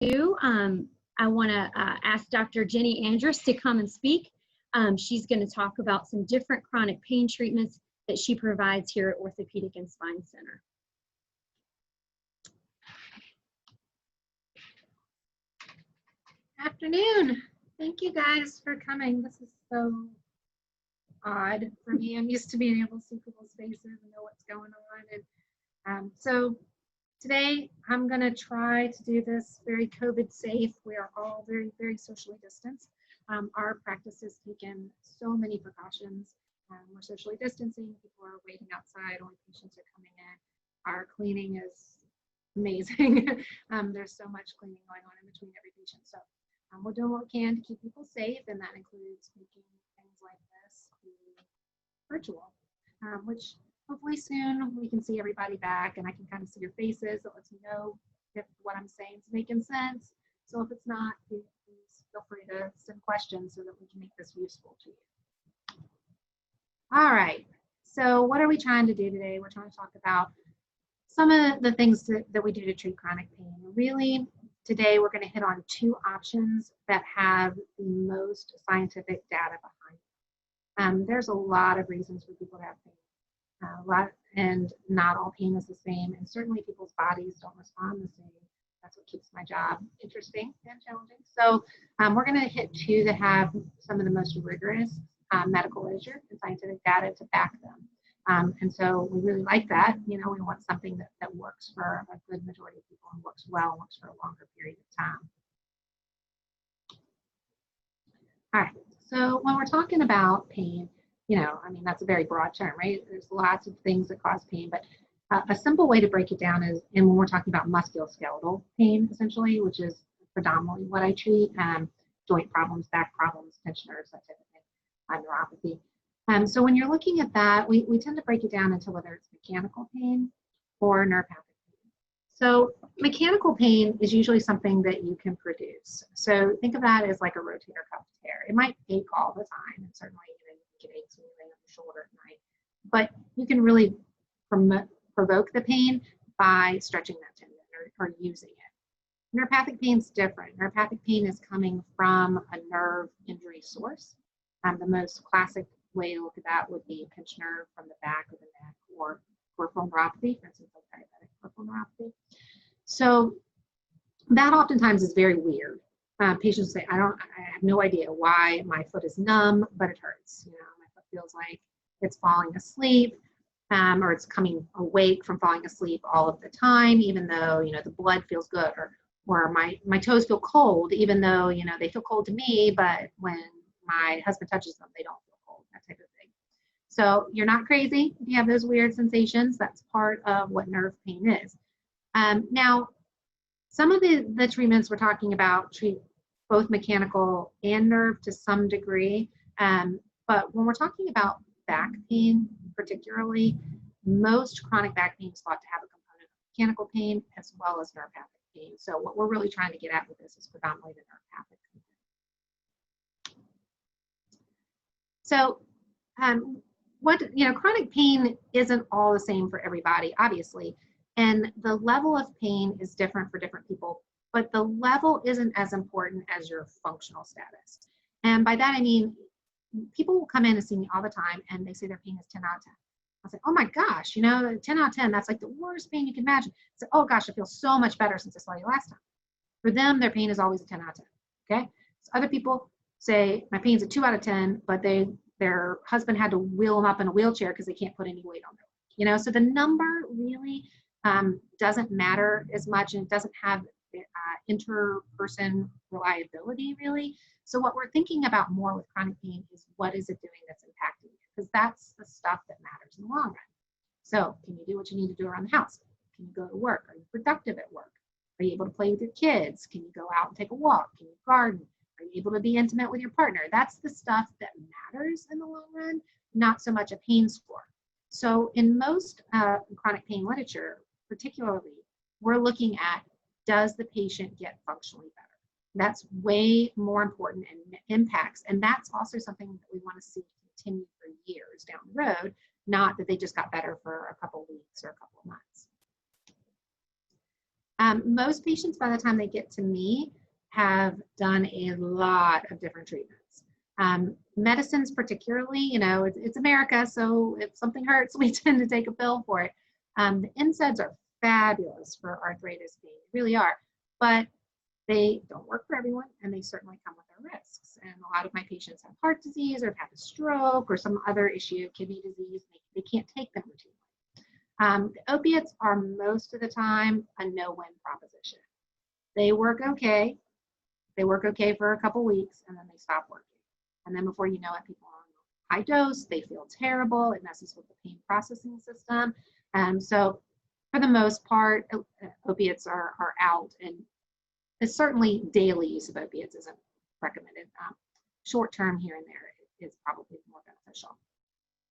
do, I want to ask Dr. Jenny Andrus to come and speak. She's going to talk about some different chronic pain treatments that she provides here at Orthopedic and Spine Center. Afternoon. Thank you guys for coming. This is so odd for me. I'm used to being able to see people's faces and know what's going on. And so today I'm going to try to do this very COVID safe. We are all very, very socially distanced. Our practice has taken so many precautions. We're socially distancing. People are waiting outside. Only patients are coming in. Our cleaning is amazing. There's so much cleaning going on in between every patient. So we're doing what we can to keep people safe, and that includes making things like this virtual, which hopefully soon we can see everybody back and I can kind of see your faces. It lets me know if what I'm saying is making sense. So if it's not, please feel free to send questions so that we can make this useful to you. All right, so what are we trying to do today? We're trying to talk about some of the things that we do to treat chronic pain. Really, today we're going to hit on two options that have the most scientific data behind them. There's a lot of reasons for people to have pain. And not all pain is the same, and certainly people's bodies don't respond the same. That's what keeps my job interesting and challenging. So we're going to hit two that have some of the most rigorous medical literature and scientific data to back them. And so we really like that. You know, we want something that works for a good majority of people and works well, works for a longer period of time. All right, so when we're talking about pain, you know, I mean, that's a very broad term, right? There's lots of things that cause pain, but a simple way to break it down is, and when we're talking about musculoskeletal pain, essentially, which is predominantly what I treat, joint problems, back problems, pinched nerves, that type of thing, neuropathy. So when you're looking at that, we tend to break it down into whether it's mechanical pain or neuropathic pain. So mechanical pain is usually something that you can produce. So think of that as like a rotator cuff tear. It might ache all the time, and certainly you get aches when you lay on your shoulder at night, but you can really provoke the pain by stretching that tendon or using it. Neuropathic pain is different. Neuropathic pain is coming from a nerve injury source. The most classic way to look at that would be a pinched nerve from the back of the neck, or peripheral neuropathy, for instance, like diabetic peripheral neuropathy. So that oftentimes is very weird. Patients say, I have no idea why my foot is numb, but it hurts. You know, my foot feels like it's falling asleep, or it's coming awake from falling asleep all of the time, even though, you know, the blood feels good, or my toes feel cold, even though, you know, they feel cold to me, but when my husband touches them, they don't feel cold, that type of thing. So you're not crazy if you have those weird sensations. That's part of what nerve pain is. Now, some of the treatments we're talking about treat both mechanical and nerve to some degree, but when we're talking about back pain particularly, most chronic back pain is thought to have a component of mechanical pain as well as neuropathic pain. So what we're really trying to get at with this is predominantly the neuropathic pain. So chronic pain isn't all the same for everybody, obviously, and the level of pain is different for different people, but the level isn't as important as your functional status. And by that I mean, people will come in and see me all the time and they say their pain is 10 out of 10. I say, oh my gosh, you know, 10 out of 10, that's like the worst pain you can imagine. I say, oh gosh, I feel so much better since I saw you last time. For them, their pain is always a 10 out of 10, okay? So other people say, my pain's a 2 out of 10, but their husband had to wheel them up in a wheelchair because they can't put any weight on them. You know, so the number really doesn't matter as much, and it doesn't have interperson reliability really. So what we're thinking about more with chronic pain is what is it doing that's impacting you, because that's the stuff that matters in the long run. So can you do what you need to do around the house? Can you go to work? Are you productive at work? Are you able to play with your kids? Can you go out and take a walk? Can you garden? Are you able to be intimate with your partner? That's the stuff that matters in the long run, not so much a pain score. So in most chronic pain literature, particularly, we're looking at, does the patient get functionally better? That's way more important and impacts. And that's also something that we want to see continue for years down the road, not that they just got better for a couple of weeks or a couple of months. Most patients, by the time they get to me, have done a lot of different treatments. Medicines particularly, you know, it's America, so if something hurts, we tend to take a pill for it. The NSAIDs are fabulous for arthritis pain, they really are, but they don't work for everyone, and they certainly come with their risks. And a lot of my patients have heart disease or have had a stroke or some other issue, kidney disease. They can't take them routinely. The opiates are most of the time a no-win proposition. They work okay. They work okay for a couple weeks, and then they stop working. And then before you know it, people are on high dose. They feel terrible. It messes with the pain processing system. So for the most part, opiates are out, and it's certainly daily use of opiates isn't recommended. Short term here and there is probably more beneficial.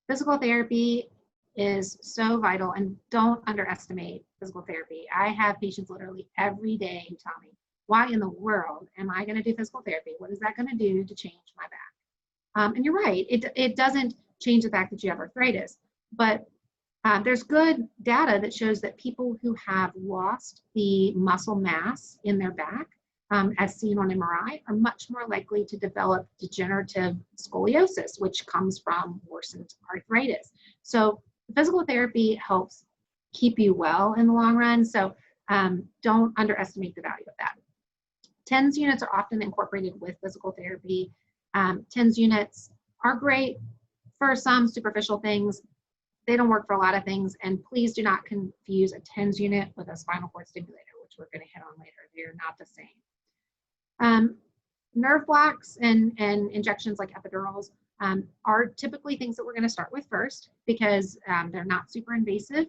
Physical therapy is so vital, and don't underestimate physical therapy. I have patients literally every day who tell me, why in the world am I going to do physical therapy? What is that going to do to change my back? And you're right, it doesn't change the fact that you have arthritis, but there's good data that shows that people who have lost the muscle mass in their back, as seen on MRI, are much more likely to develop degenerative scoliosis, which comes from worsened arthritis. So physical therapy helps keep you well in the long run. So don't underestimate the value of that. TENS units are often incorporated with physical therapy. TENS units are great for some superficial things. They don't work for a lot of things, and please do not confuse a TENS unit with a spinal cord stimulator, which we're going to hit on later. They're not the same. Nerve blocks and injections like epidurals are typically things that we're going to start with first, because they're not super invasive,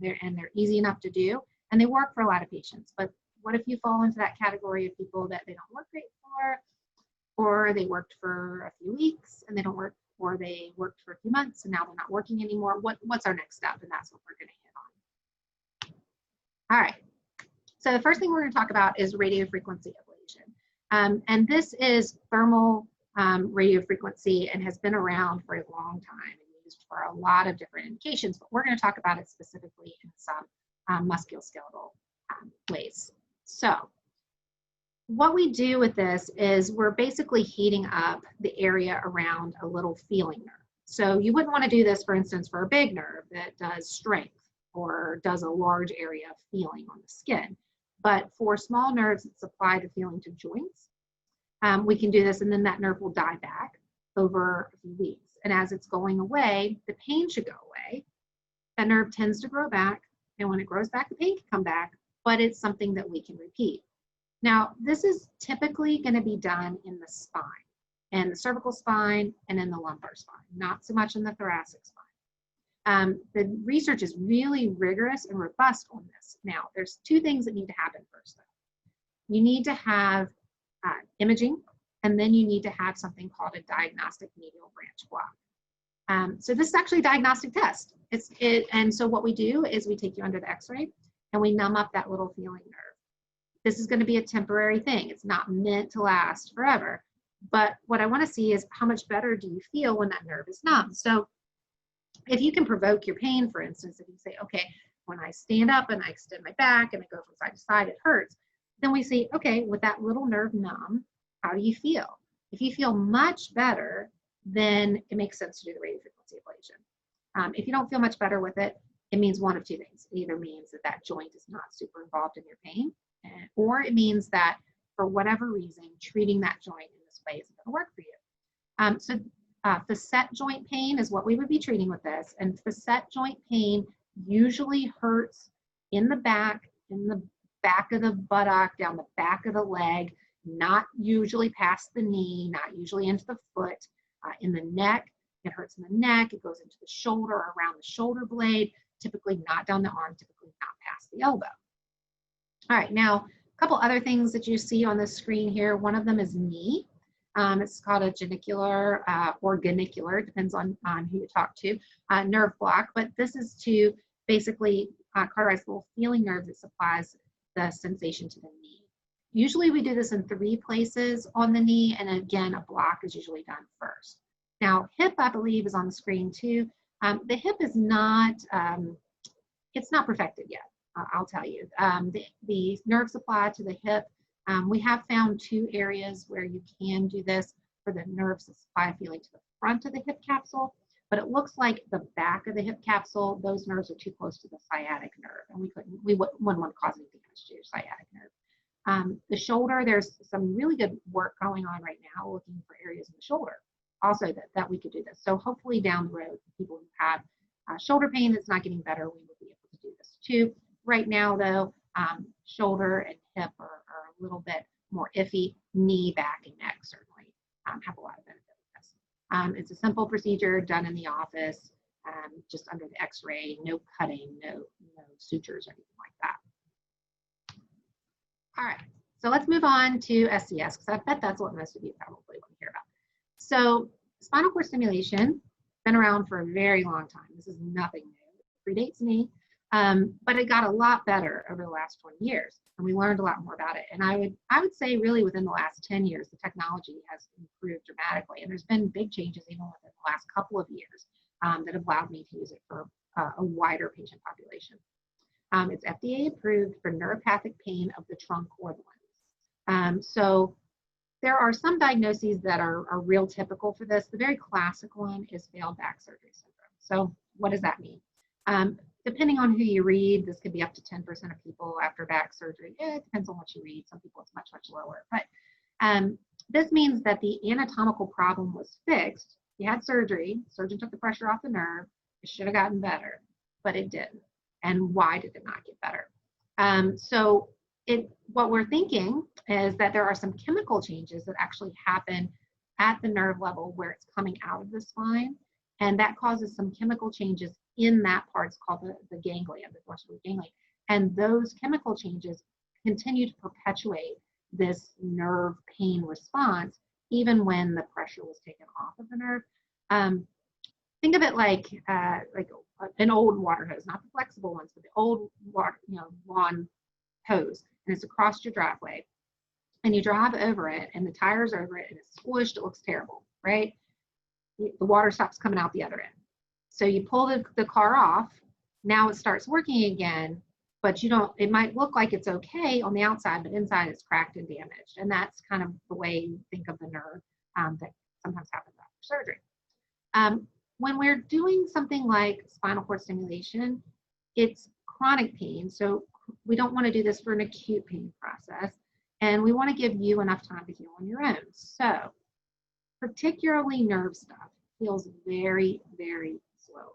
they're easy enough to do, and they work for a lot of patients. But what if you fall into that category of people that they don't work great for, or they worked for a few weeks and they don't work, or they worked for a few months and now they're not working anymore? What's our next step? And that's what we're going to hit on. All right. So the first thing we're going to talk about is radiofrequency ablation. And this is thermal radiofrequency, and has been around for a long time and used for a lot of different indications, but we're going to talk about it specifically in some musculoskeletal ways. So what we do with this is we're basically heating up the area around a little feeling nerve. So you wouldn't want to do this, for instance, for a big nerve that does strength or does a large area of feeling on the skin. But for small nerves that supply the feeling to joints, we can do this, and then that nerve will die back over a few weeks. And as it's going away, the pain should go away. That nerve tends to grow back, and when it grows back, the pain can come back, but it's something that we can repeat. Now, this is typically going to be done in the spine, and the cervical spine, and in the lumbar spine, not so much in the thoracic spine. The research is really rigorous and robust on this. Now, there's two things that need to happen first, though. You need to have imaging, and then you need to have something called a diagnostic medial branch block. So this is actually a diagnostic test. And so what we do is we take you under the x-ray, and we numb up that little feeling nerve. This is going to be a temporary thing. It's not meant to last forever. But what I want to see is how much better do you feel when that nerve is numb? So if you can provoke your pain, for instance, if you say, okay, when I stand up and I extend my back and I go from side to side, it hurts. Then we see, okay, with that little nerve numb, how do you feel? If you feel much better, then it makes sense to do the radiofrequency ablation. If you don't feel much better with it, it means one of two things. It either means that that joint is not super involved in your pain, or it means that for whatever reason, treating that joint in this way isn't going to work for you. Facet joint pain is what we would be treating with this, and facet joint pain usually hurts in the back of the buttock, down the back of the leg, not usually past the knee, not usually into the foot, in the neck. It hurts in the neck, it goes into the shoulder, around the shoulder blade, typically not down the arm, typically not past the elbow. All right, now a couple other things that you see on the screen here. One of them is knee. It's called a genicular or genicular, depends on who you talk to, nerve block. But this is to basically cauterize the little feeling nerve that supplies the sensation to the knee. Usually we do this in 3 places on the knee, and again, a block is usually done first. Now, hip, I believe, is on the screen too. The hip is not, it's not perfected yet. I'll tell you. The nerve supply to the hip, we have found 2 areas where you can do this for the nerve supply feeling to the front of the hip capsule, but it looks like the back of the hip capsule, those nerves are too close to the sciatic nerve, and we wouldn't want to cause any damage to your sciatic nerve. The shoulder, there's some really good work going on right now looking for areas in the shoulder also that we could do this. So hopefully down the road, people who have shoulder pain that's not getting better, we will be able to do this too. Right now though, shoulder and hip are a little bit more iffy. Knee, back, and neck certainly have a lot of benefit with this. It's a simple procedure done in the office, just under the x-ray, no cutting, no sutures or anything like that. All right, so let's move on to SCS, because I bet that's what most of you probably want to hear about. So spinal cord stimulation, been around for a very long time. This is nothing new. It predates me, but it got a lot better over the last 20 years, and we learned a lot more about it. And I would say really within the last 10 years, the technology has improved dramatically, and there's been big changes even within the last couple of years that have allowed me to use it for a wider patient population. It's FDA approved for neuropathic pain of the trunk or the limbs. So there are some diagnoses that are real typical for this. The very classic one is failed back surgery syndrome. So what does that mean? Depending on who you read, this could be up to 10% of people after back surgery. It depends on what you read. Some people it's much, much lower. But this means that the anatomical problem was fixed. You had surgery, surgeon took the pressure off the nerve. It should have gotten better, but it didn't. And why did it not get better? What we're thinking is that there are some chemical changes that actually happen at the nerve level where it's coming out of the spine, and that causes some chemical changes in that part. It's called the ganglia, the dorsal ganglia, and those chemical changes continue to perpetuate this nerve pain response even when the pressure was taken off of the nerve. Think of it like an old water hose, not the flexible ones, but the old water, lawn hose, and it's across your driveway, and you drive over it, and the tire's over it, and it's squished. It looks terrible, right? The water stops coming out the other end. So you pull the car off. Now it starts working again, but it might look like it's okay on the outside, but inside it's cracked and damaged. And that's kind of the way you think of the nerve that sometimes happens after surgery. When we're doing something like spinal cord stimulation, it's chronic pain. So we don't want to do this for an acute pain process. And we want to give you enough time to heal on your own. So particularly nerve stuff heals very, very slowly.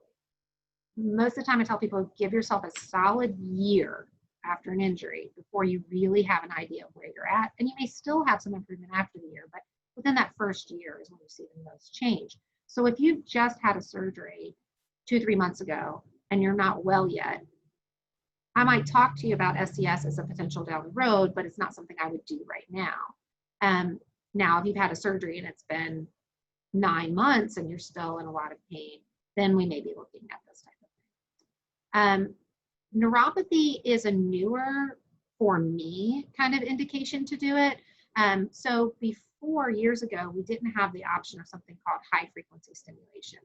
Most of the time I tell people, give yourself a solid year after an injury before you really have an idea of where you're at. And you may still have some improvement after the year, but within that first year is when you see the most change. So if you just had a surgery 2-3 months ago and you're not well yet, I might talk to you about SCS as a potential down the road, but it's not something I would do right now. Now, if you've had a surgery and it's been 9 months and you're still in a lot of pain, then we may be looking at this type of thing. Neuropathy is a newer, for me, kind of indication to do it. So before, years ago, we didn't have the option of something called high frequency stimulation.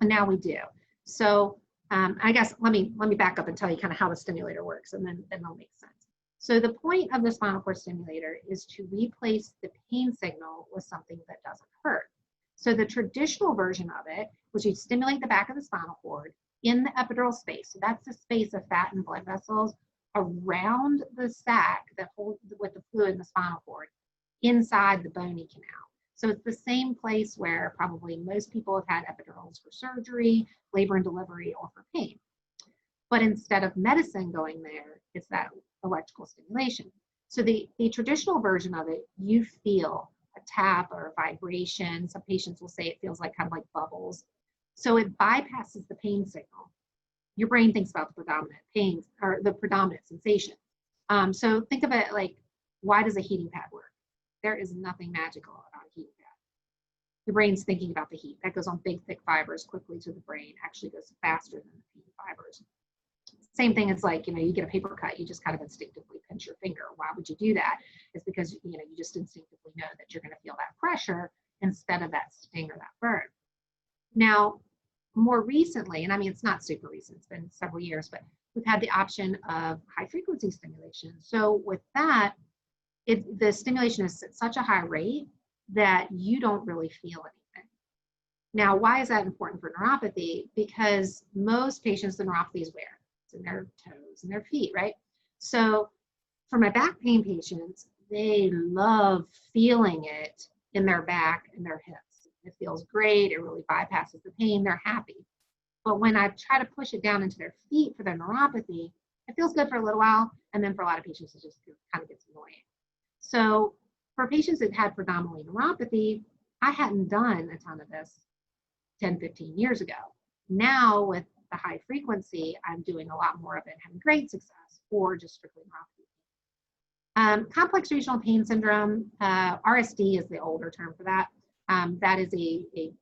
And now we do. So I guess let me back up and tell you kind of how the stimulator works, and then it'll make sense. So the point of the spinal cord stimulator is to replace the pain signal with something that doesn't hurt. So the traditional version of it, which you stimulate the back of the spinal cord in the epidural space. So that's the space of fat and blood vessels around the sac that holds with the fluid in the spinal cord inside the bony canal. So it's the same place where probably most people have had epidurals for surgery, labor and delivery, or for pain. But instead of medicine going there, it's that electrical stimulation. So the traditional version of it, you feel a tap or a vibration. Some patients will say it feels like kind of like bubbles. So it bypasses the pain signal. Your brain thinks about the predominant pain or the predominant sensation. So think of it like, why does a heating pad work? There is nothing magical about a heating pad. Your brain's thinking about the heat. That goes on big, thick fibers quickly to the brain, actually goes faster than the pain fibers. Same thing, it's like, you get a paper cut, you just kind of instinctively pinch your finger. Why would you do that? It's because, you just instinctively know that you're going to feel that pressure instead of that sting or that burn. Now, more recently, and I mean, it's not super recent, it's been several years, but we've had the option of high frequency stimulation. So with that, the stimulation is at such a high rate that you don't really feel anything. Now, why is that important for neuropathy? Because most patients, the neuropathy is where? It's in their toes and their feet, right? So for my back pain patients, they love feeling it in their back and their hips. It feels great. It really bypasses the pain. They're happy. But when I try to push it down into their feet for their neuropathy, it feels good for a little while. And then for a lot of patients, it just kind of gets annoying. So for patients that had predominantly neuropathy, I hadn't done a ton of this 10, 15 years ago. Now with the high frequency, I'm doing a lot more of it, having great success for just strictly neuropathy. Complex regional pain syndrome, RSD is the older term for that. That is a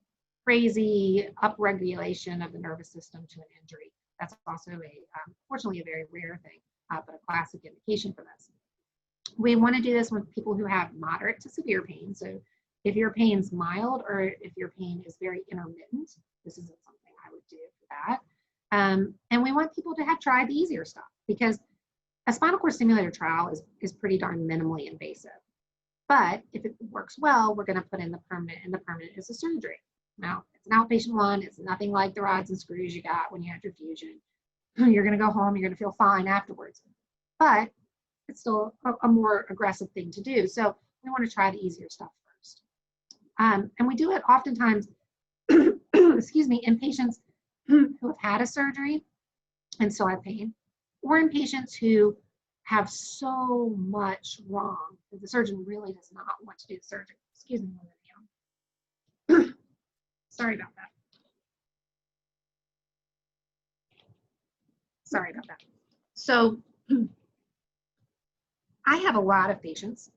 crazy upregulation of the nervous system to an injury. That's also fortunately a very rare thing, but a classic indication for this. We want to do this with people who have moderate to severe pain. So if your pain's mild or if your pain is very intermittent, this isn't something I would do for that. And we want people to have tried the easier stuff, because a spinal cord stimulator trial is pretty darn minimally invasive. But if it works well, we're going to put in the permanent, and the permanent is a surgery. Now, it's an outpatient one. It's nothing like the rods and screws you got when you had your fusion. You're going to go home. You're going to feel fine afterwards. But it's still a more aggressive thing to do. So we want to try the easier stuff first. And we do it oftentimes, excuse me, in patients who have had a surgery and still have pain, or in patients who have so much wrong that the surgeon really does not want to do the surgery. Excuse me, sorry about that. Sorry about that. So I have a lot of patients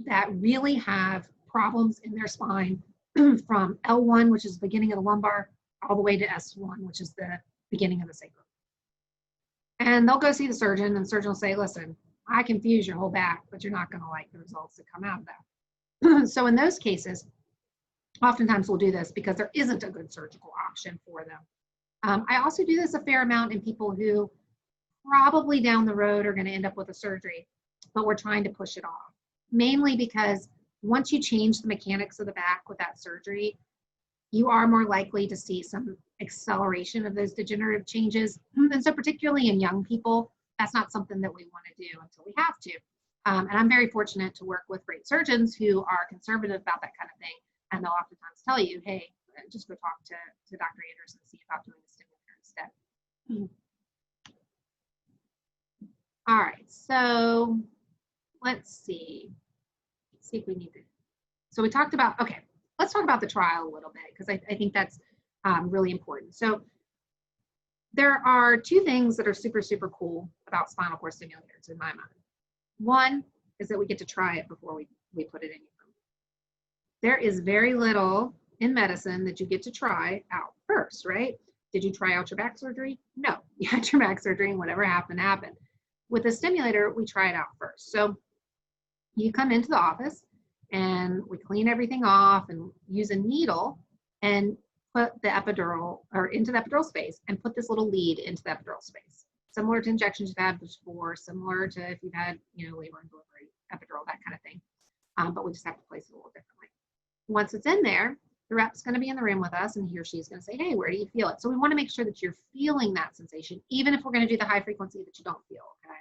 that really have problems in their spine from L1, which is the beginning of the lumbar, all the way to S1, which is the beginning of the sacrum. And they'll go see the surgeon, and the surgeon will say, listen, I can fuse your whole back, but you're not going to like the results that come out of that. So in those cases, oftentimes we'll do this because there isn't a good surgical option for them. I also do this a fair amount in people who probably down the road are going to end up with a surgery, but we're trying to push it off. Mainly because once you change the mechanics of the back with that surgery, you are more likely to see some acceleration of those degenerative changes. And so particularly in young people, that's not something that we want to do until we have to. And I'm very fortunate to work with great surgeons who are conservative about that kind of thing. And they'll oftentimes tell you, hey, just go talk to Dr. Andrus and see about doing the stimulator instead. All right, so let's see if we need to. So we talked about, okay, let's talk about the trial a little bit, because I think that's really important. So there are two things that are super, super cool about spinal cord stimulators in my mind. One is that we get to try it before we put it in your room. There is very little in medicine that you get to try out first, right? Did you try out your back surgery? No, you had your back surgery and whatever happened, happened. With a stimulator, we try it out first. So you come into the office and we clean everything off and use a needle and put the epidural or into the epidural space and put this little lead into the epidural space. Similar to injections you've had before, similar to if you've had, labor and delivery, epidural, that kind of thing. But we just have to place it a little differently. Once it's in there, the rep's going to be in the room with us, and he or she is going to say, hey, where do you feel it? So we want to make sure that you're feeling that sensation, even if we're going to do the high frequency that you don't feel, okay?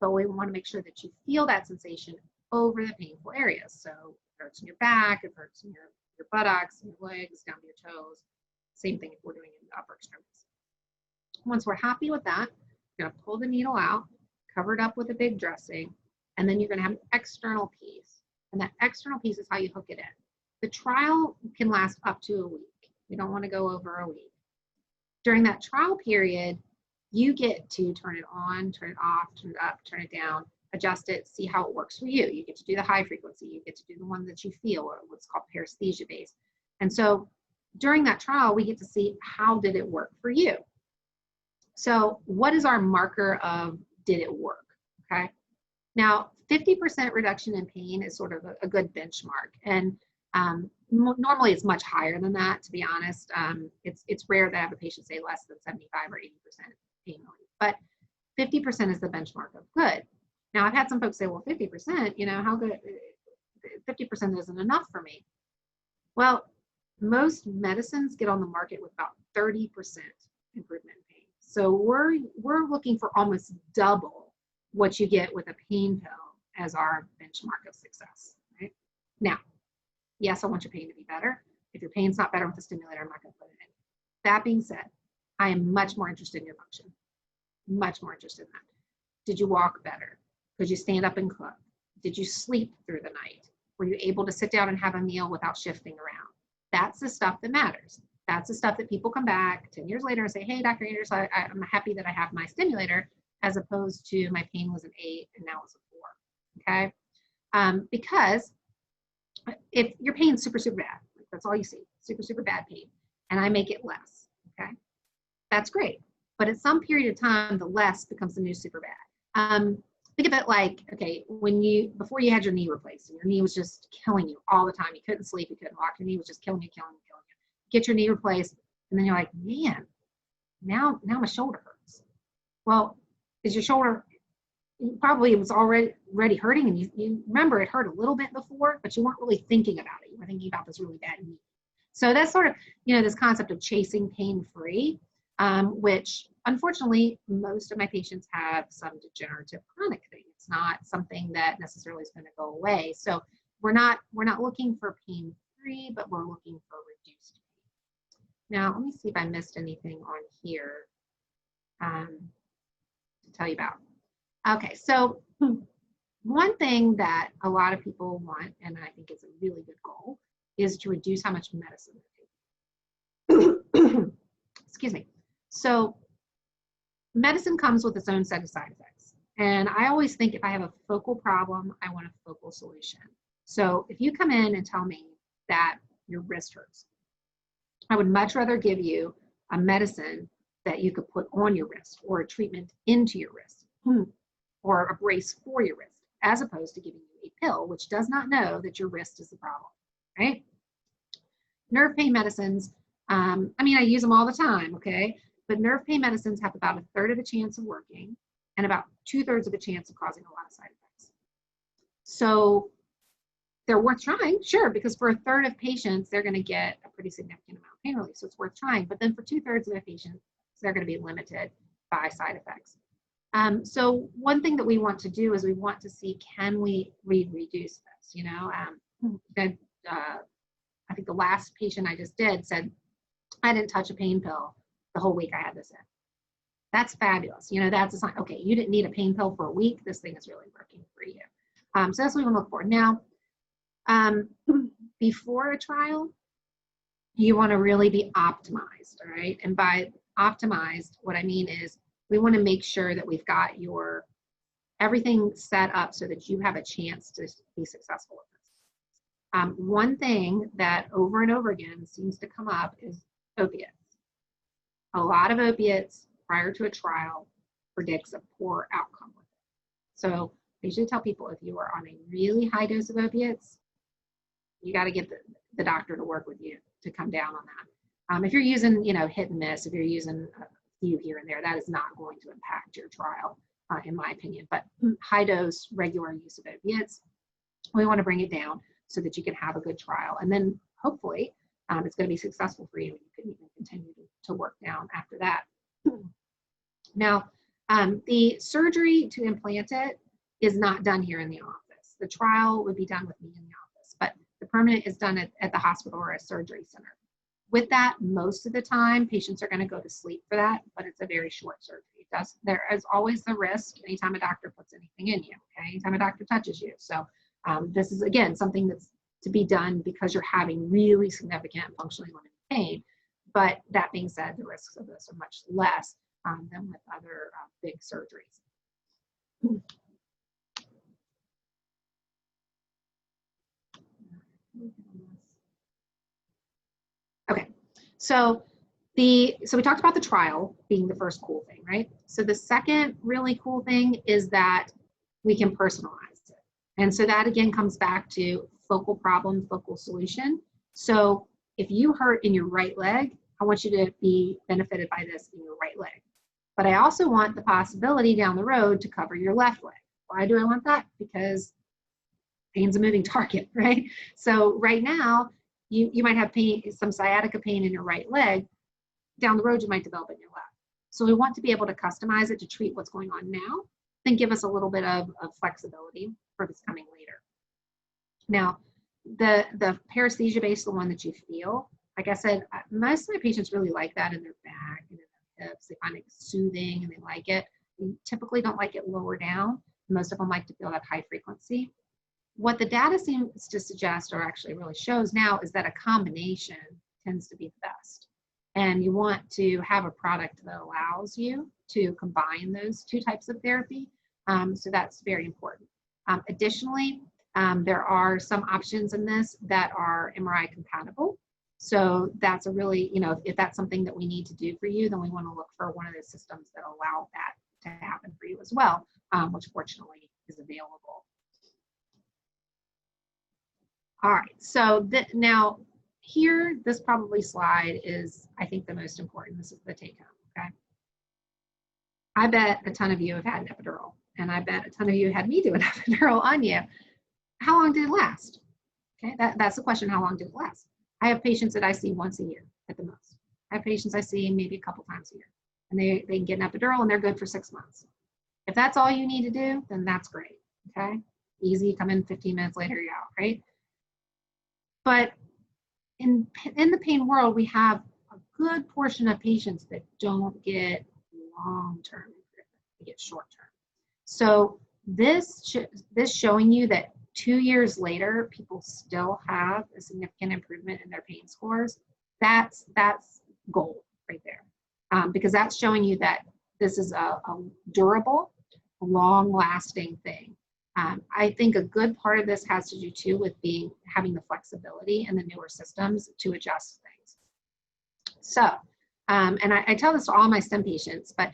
But we want to make sure that you feel that sensation over the painful areas. So it hurts in your back, it hurts in your buttocks, and your legs, down to your toes. Same thing if we're doing in the upper extremities. Once we're happy with that, you're going to pull the needle out, cover it up with a big dressing, and then you're going to have an external piece. And that external piece is how you hook it in. The trial can last up to a week. We don't want to go over a week. During that trial period, you get to turn it on, turn it off, turn it up, turn it down, adjust it, see how it works for you. You get to do the high frequency. You get to do the one that you feel, or what's called paresthesia based. And so during that trial, we get to see how did it work for you. So what is our marker of did it work, okay? Now, 50% reduction in pain is sort of a good benchmark. And normally it's much higher than that, to be honest. It's rare that I have a patient say less than 75 or 80% pain relief. But 50% is the benchmark of good. Now, I've had some folks say, well, 50%, you know, how good, 50% isn't enough for me. Well, most medicines get on the market with about 30% improvement in pain. So we're looking for almost double what you get with a pain pill as our benchmark of success, right? Now, yes, I want your pain to be better. If your pain's not better with the stimulator, I'm not going to put it in. That being said, I am much more interested in your function. Much more interested in that. Did you walk better? Could you stand up and cook? Did you sleep through the night? Were you able to sit down and have a meal without shifting around? That's the stuff that matters. That's the stuff that people come back 10 years later and say, hey, Dr. Andrus, I'm happy that I have my stimulator, as opposed to my pain was an 8 and now it's a 4, okay? Because if your pain's super, super bad, that's all you see, super, super bad pain, and I make it less, okay? That's great. But at some period of time, the less becomes the new super bad. Think of it like, okay, before you had your knee replaced and your knee was just killing you all the time. You couldn't sleep, you couldn't walk, your knee was just killing you. Get your knee replaced, and then you're like, man, now my shoulder hurts. Well, is your shoulder, probably it was already hurting, and you remember it hurt a little bit before, but you weren't really thinking about it. You were thinking about this really bad knee. So that's sort of, you know, this concept of chasing pain-free, which unfortunately most of my patients have some degenerative chronic thing. It's not something that necessarily is going to go away. So we're not looking for pain-free, but we're looking for reduced pain. Now let me see if I missed anything on here to tell you about. Okay, so one thing that a lot of people want, and I think is a really good goal, is to reduce how much medicine they take. Excuse me. So medicine comes with its own set of side effects. And I always think if I have a focal problem, I want a focal solution. So if you come in and tell me that your wrist hurts, I would much rather give you a medicine that you could put on your wrist, or a treatment into your wrist, or a brace for your wrist, as opposed to giving you a pill, which does not know that your wrist is the problem, right? Nerve pain medicines, I mean, I use them all the time, okay? But nerve pain medicines have about 1/3 of a chance of working and about 2/3 of a chance of causing a lot of side effects. So they're worth trying, sure, because for 1/3 of patients, they're going to get a pretty significant amount of pain relief, so it's worth trying. But then for 2/3 of the patients, they're going to be limited by side effects. So one thing that we want to do is we want to see, can we reduce this? You know, I think the last patient I just did said, I didn't touch a pain pill the whole week I had this in. That's fabulous. You know, that's a sign. Okay, you didn't need a pain pill for a week. This thing is really working for you. So that's what we want to look for. Now, before a trial, you want to really be optimized, all right? And by optimized, what I mean is we want to make sure that we've got everything set up so that you have a chance to be successful with this. One thing that over and over again seems to come up is opiates. A lot of opiates prior to a trial predicts a poor outcome with it. So I usually tell people, if you are on a really high dose of opiates, you got to get the doctor to work with you to come down on that. If you're using, you know, hit and miss, if you're using a few here and there, that is not going to impact your trial, in my opinion. But high dose, regular use of opiates, we want to bring it down so that you can have a good trial. And then hopefully it's going to be successful for you, and you can even continue to work down after that. Now, the surgery to implant it is not done here in the office. The trial would be done with me in the office, but the permanent is done at the hospital or a surgery center. With that, most of the time, patients are going to go to sleep for that, but it's a very short surgery. There is always the risk anytime a doctor puts anything in you, okay? Anytime a doctor touches you. So this is, again, something that's to be done because you're having really significant functionally limited pain. But that being said, the risks of this are much less than with other big surgeries. Okay, so we talked about the trial being the first cool thing, right? So the second really cool thing is that we can personalize it. And so that again comes back to focal problem, focal solution. So if you hurt in your right leg, I want you to be benefited by this in your right leg. But I also want the possibility down the road to cover your left leg. Why do I want that? Because pain's a moving target, right? So right now, you might have pain, some sciatica pain in your right leg. Down the road, you might develop in your left. So we want to be able to customize it to treat what's going on now, then give us a little bit of flexibility for this coming later. Now, the paresthesia base, the one that you feel, like I said, most of my patients really like that in their back and in their hips. They find it soothing and they like it. They typically don't like it lower down. Most of them like to feel that high frequency. What the data seems to suggest, or actually really shows now, is that a combination tends to be the best. And you want to have a product that allows you to combine those two types of therapy. So that's very important. Additionally, there are some options in this that are MRI compatible. So that's a really, if that's something that we need to do for you, then we want to look for one of the systems that allow that to happen for you as well, which fortunately is available. All right, so now here, this probably slide is, I think, the most important. This is the take home, okay? I bet a ton of you have had an epidural, and I bet a ton of you had me do an epidural on you. How long did it last? Okay, that's the question, how long did it last? I have patients that I see once a year at the most. I have patients I see maybe a couple times a year, and they can get an epidural and they're good for 6 months. If that's all you need to do, then that's great, okay? Easy, come in 15 minutes later, you're out, right? But in the pain world, we have a good portion of patients that don't get long-term improvement, they get short-term. So this showing you that 2 years later, people still have a significant improvement in their pain scores, that's gold right there. Because that's showing you that this is a durable, long-lasting thing. I think a good part of this has to do too with having the flexibility and the newer systems to adjust things. So, and I tell this to all my STEM patients, but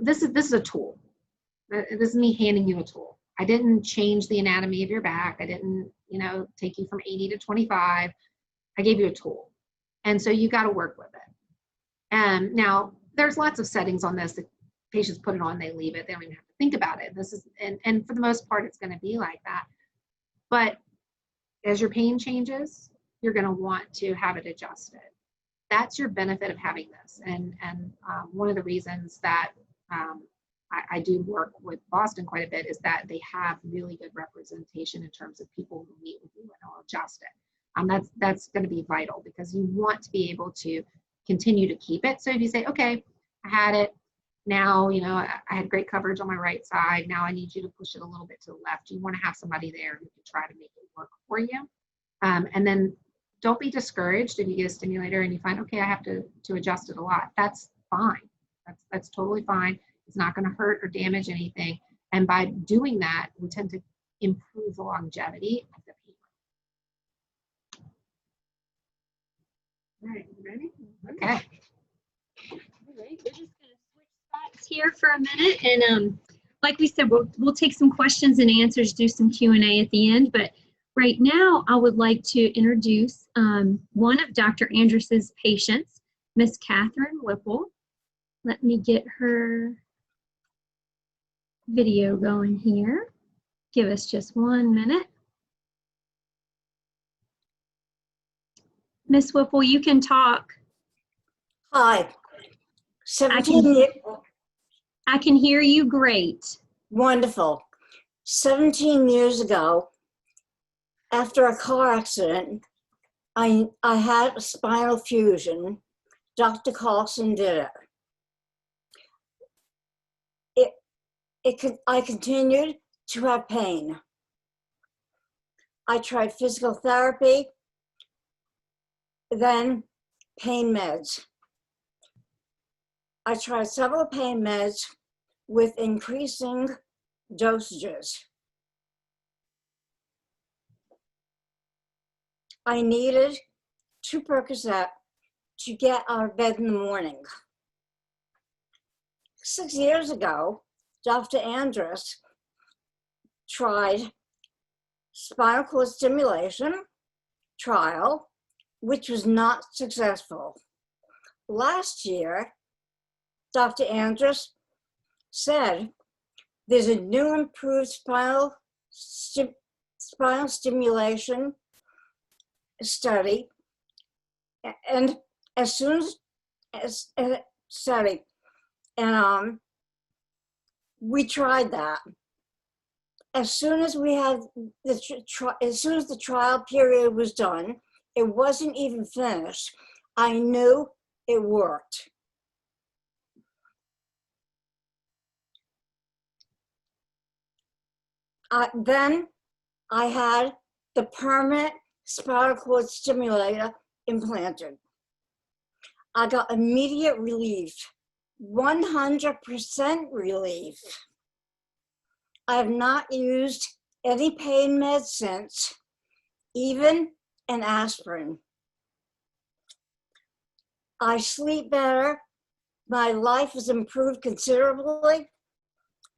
this is a tool. This is me handing you a tool. I didn't change the anatomy of your back. I didn't, take you from 80 to 25. I gave you a tool. And so you got to work with it. And now there's lots of settings on this. The patients put it on, they leave it. They don't even have to think about it. This is, and for the most part, it's going to be like that. But as your pain changes, you're going to want to have it adjusted. That's your benefit of having this. And one of the reasons that I do work with Boston quite a bit is that they have really good representation in terms of people who meet with you and will adjust it. That's going to be vital because you want to be able to continue to keep it. So if you say, okay, I had it, now, I had great coverage on my right side. Now I need you to push it a little bit to the left. You want to have somebody there who can try to make it work for you. And then don't be discouraged if you get a stimulator and you find, okay, I have to adjust it a lot. That's fine. That's totally fine. It's not going to hurt or damage anything. And by doing that, we tend to improve the longevity of the pain. All right, you ready? Okay. All right, we're just going to switch spots here for a minute. And like we said, we'll take some questions and answers, do some Q&A at the end. But right now, I would like to introduce one of Dr. Andrus's patients, Miss Catherine Whipple. Let me get her video going here. Give us just 1 minute. Miss Whipple, you can talk. Hi. 17 years. I can hear you great. Wonderful. 17 years ago, after a car accident, I had a spinal fusion. Dr. Carlson did it. I continued to have pain. I tried physical therapy, then pain meds. I tried several pain meds with increasing dosages. I needed 2 Percocet to get out of bed in the morning. 6 years ago, Dr. Andrus tried spinal cord stimulation trial, which was not successful. Last year, Dr. Andrus said, there's a new improved spinal stimulation study, and as soon as study, and we tried that. As soon as we had as soon as the trial period was done, it wasn't even finished, I knew it worked. Then I had the permanent spinal cord stimulator implanted. I got immediate relief, 100% relief. I have not used any pain meds since, even an aspirin. I sleep better. My life has improved considerably,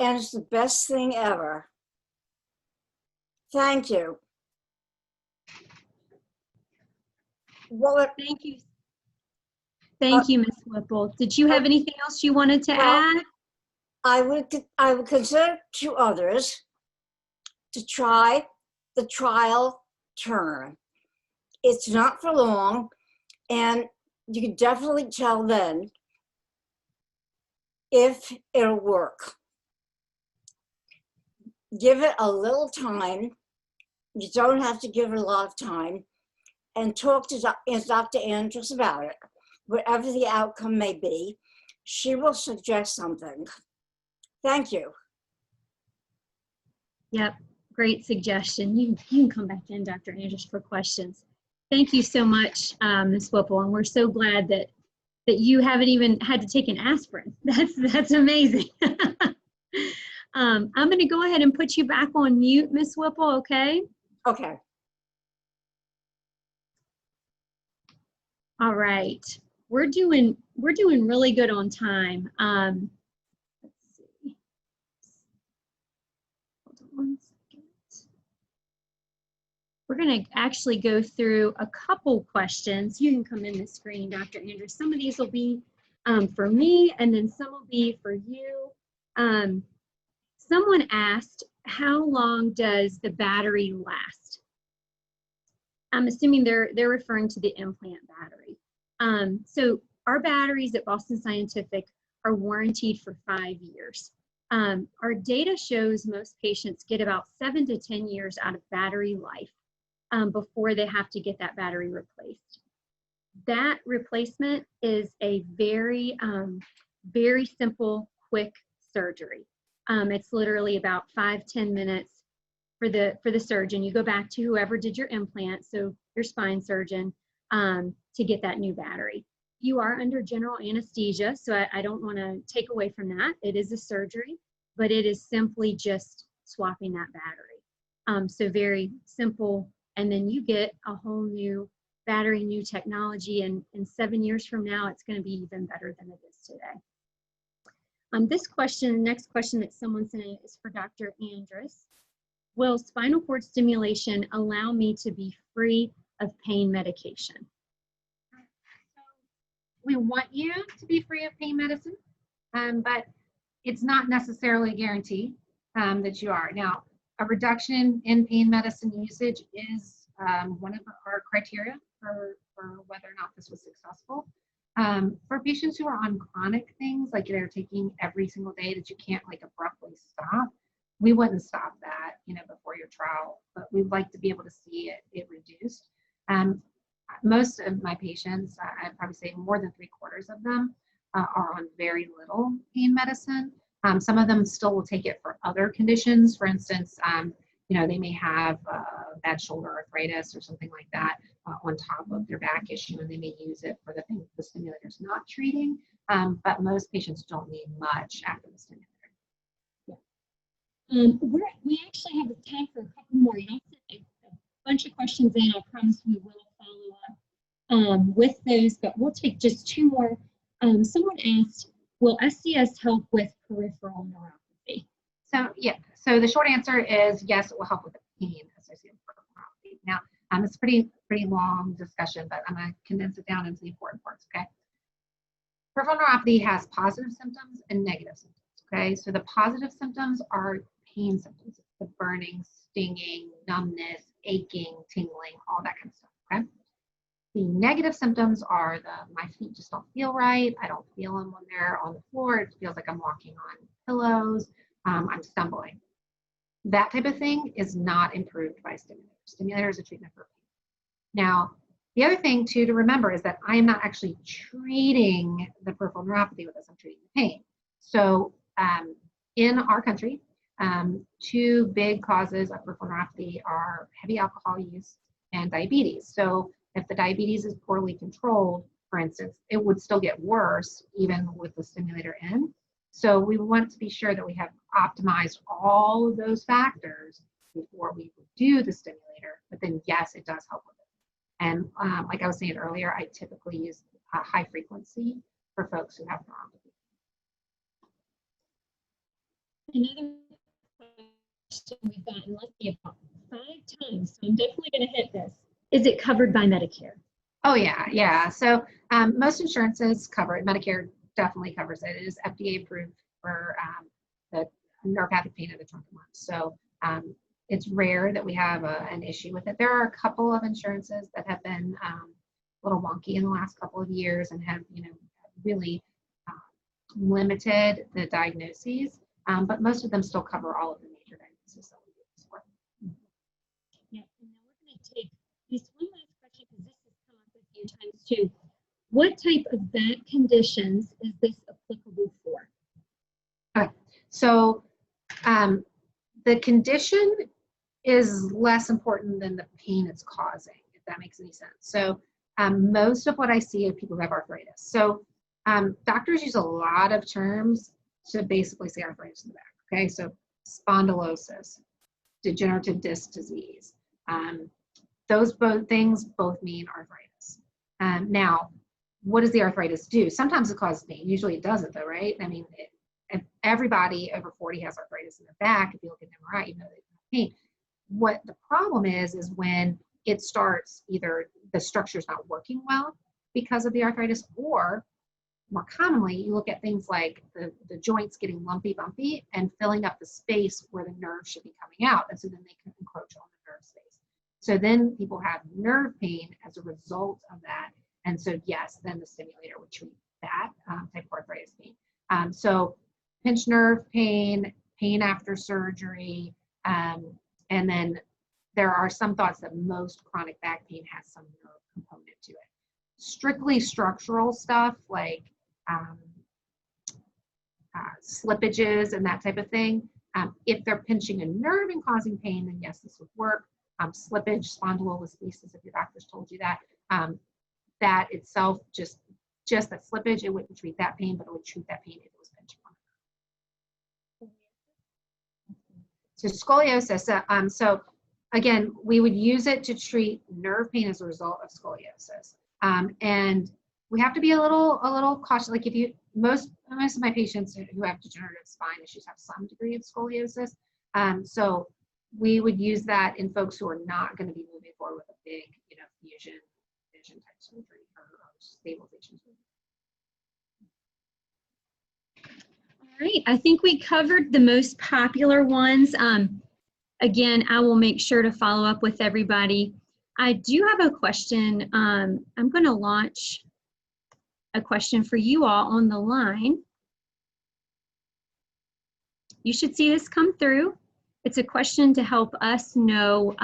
and it's the best thing ever. Thank you. Thank you. Thank you, Ms. Whipple. Did you have anything else you wanted to add? I would consider to others to try the trial term. It's not for long, and you can definitely tell then if it'll work. Give it a little time. You don't have to give it a lot of time, and talk to Dr. Andrus about it. Whatever the outcome may be, she will suggest something. Thank you. Yep, great suggestion. You can come back in, Dr. Andrus, for questions. Thank you so much, Ms. Whipple, and we're so glad that you haven't even had to take an aspirin. That's amazing. I'm going to go ahead and put you back on mute, Ms. Whipple, okay? Okay. All right. We're doing really good on time. Let's see. Hold on one second. We're going to actually go through a couple questions. You can come in the screen, Dr. Andrus. Some of these will be for me, and then some will be for you. Someone asked, how long does the battery last? I'm assuming they're referring to the implant battery. So our batteries at Boston Scientific are warranted for 5 years. Our data shows most patients get about 7 to 10 years out of battery life before they have to get that battery replaced. That replacement is a very, very simple, quick surgery. It's literally about 5-10 minutes for the surgeon. You go back to whoever did your implant, so your spine surgeon, to get that new battery. You are under general anesthesia, so I don't want to take away from that. It is a surgery, but it is simply just swapping that battery. So very simple, and then you get a whole new battery, new technology, and 7 years from now, it's going to be even better than it is today. This question, next question that someone sent in is for Dr. Andrus. Will spinal cord stimulation allow me to be free of pain medication? We want you to be free of pain medicine, but it's not necessarily a guarantee that you are. Now, a reduction in pain medicine usage is one of our criteria for whether or not this was successful. For patients who are on chronic things, like they're taking every single day that you can't like abruptly stop, we wouldn't stop that, before your trial, but we'd like to be able to see it reduced. Most of my patients, I'd probably say more than 3/4 of them are on very little pain medicine. Some of them still will take it for other conditions. For instance, they may have bad shoulder arthritis or something like that on top of their back issue, and they may use it for the thing the stimulator's not treating. But most patients don't need much after the stimulator. We actually have time for a couple more. Y'all sent a bunch of questions in. I promise we will follow up with those, but we'll take just 2 more. Someone asked, will SCS help with peripheral neuropathy? So the short answer is yes, it will help with the pain associated with peripheral neuropathy. Now, it's a pretty long discussion, but I'm going to condense it down into the important parts, okay? Peripheral neuropathy has positive symptoms and negative symptoms, okay? So the positive symptoms are pain symptoms, the burning, stinging, numbness, aching, tingling, all that kind of stuff, okay? The negative symptoms are my feet just don't feel right. I don't feel them when they're on the floor. It feels like I'm walking on pillows. I'm stumbling. That type of thing is not improved by stimulators. Stimulator is a treatment for pain. Now, the other thing too to remember is that I am not actually treating the peripheral neuropathy with this. I'm treating the pain. So in our country, 2 big causes of peripheral neuropathy are heavy alcohol use and diabetes. So if the diabetes is poorly controlled, for instance, it would still get worse even with the stimulator in. So we want to be sure that we have optimized all of those factors before we do the stimulator. But then, yes, it does help with it. And like I was saying earlier, I typically use high frequency for folks who have neuropathy. Another question we've gotten, let's see, about 5 times, so I'm definitely going to hit this. Is it covered by Medicare? Oh, yeah. So most insurances cover it. Medicare definitely covers it. It is FDA approved for the neuropathic pain of the trunk and lumbar. So it's rare that we have an issue with it. There are a couple of insurances that have been a little wonky in the last couple of years and have, really limited the diagnoses, but most of them still cover all of the major diagnoses that we use for. Yeah, and now we're going to take this one last question because this has come up a few times too. What type of back conditions is this applicable for? Okay. So the condition is less important than the pain it's causing, if that makes any sense. So most of what I see are people who have arthritis. So doctors use a lot of terms to basically say arthritis in the back. Okay, so spondylosis, degenerative disc disease. Those both things mean arthritis. Now, what does the arthritis do? Sometimes it causes pain. Usually it doesn't, though, right? I mean, everybody over 40 has arthritis in their back. If you look at MRI, you know they have pain. What the problem is when it starts, either the structure's not working well because of the arthritis, or more commonly, you look at things like the joints getting lumpy, bumpy, and filling up the space where the nerve should be coming out. And so then they can encroach on the nerve space. So then people have nerve pain as a result of that. And so, yes, then the stimulator would treat that type of arthritis pain. So pinched nerve pain, pain after surgery, and then there are some thoughts that most chronic back pain has some nerve component to it. Strictly structural stuff like slippages and that type of thing, if they're pinching a nerve and causing pain, then yes, this would work. Slippage, spondylolisthesis, if your doctor's told you that, that itself, just that slippage, it wouldn't treat that pain, but it would treat that pain if it was pinching on it. So scoliosis, so again, we would use it to treat nerve pain as a result of scoliosis. And we have to be a little cautious. Like most of my patients who have degenerative spine issues have some degree of scoliosis. So we would use that in folks who are not going to be moving forward with a big, fusion type surgery or stabilization surgery. All right, I think we covered the most popular ones. Again, I will make sure to follow up with everybody. I do have a question. I'm going to launch a question for you all on the line. You should see this come through. It's a question to help us know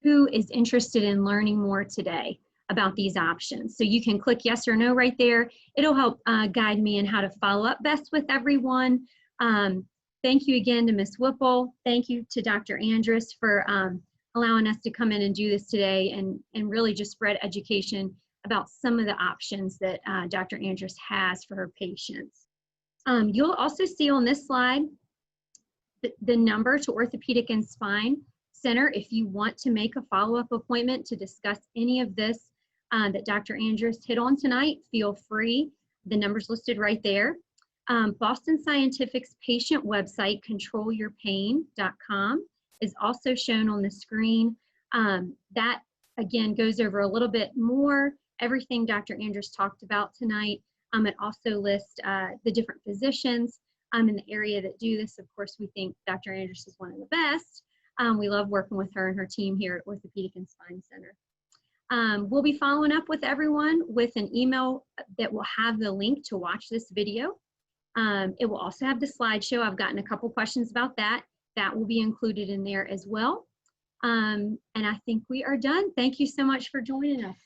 who is interested in learning more today about these options. So you can click yes or no right there. It'll help guide me in how to follow up best with everyone. Thank you again to Ms. Whipple. Thank you to Dr. Andrus for allowing us to come in and do this today and really just spread education about some of the options that Dr. Andrus has for her patients. You'll also see on this slide the number to Orthopedic and Spine Center if you want to make a follow-up appointment to discuss any of this that Dr. Andrus hit on tonight. Feel free. The number's listed right there. Boston Scientific's patient website, controlyourpain.com, is also shown on the screen. That, again, goes over a little bit more, everything Dr. Andrus talked about tonight. It also lists the different physicians in the area that do this. Of course, we think Dr. Andrus is one of the best. We love working with her and her team here at Orthopedic and Spine Center. We'll be following up with everyone with an email that will have the link to watch this video. It will also have the slideshow. I've gotten a couple questions about that. That will be included in there as well. And I think we are done. Thank you so much for joining us.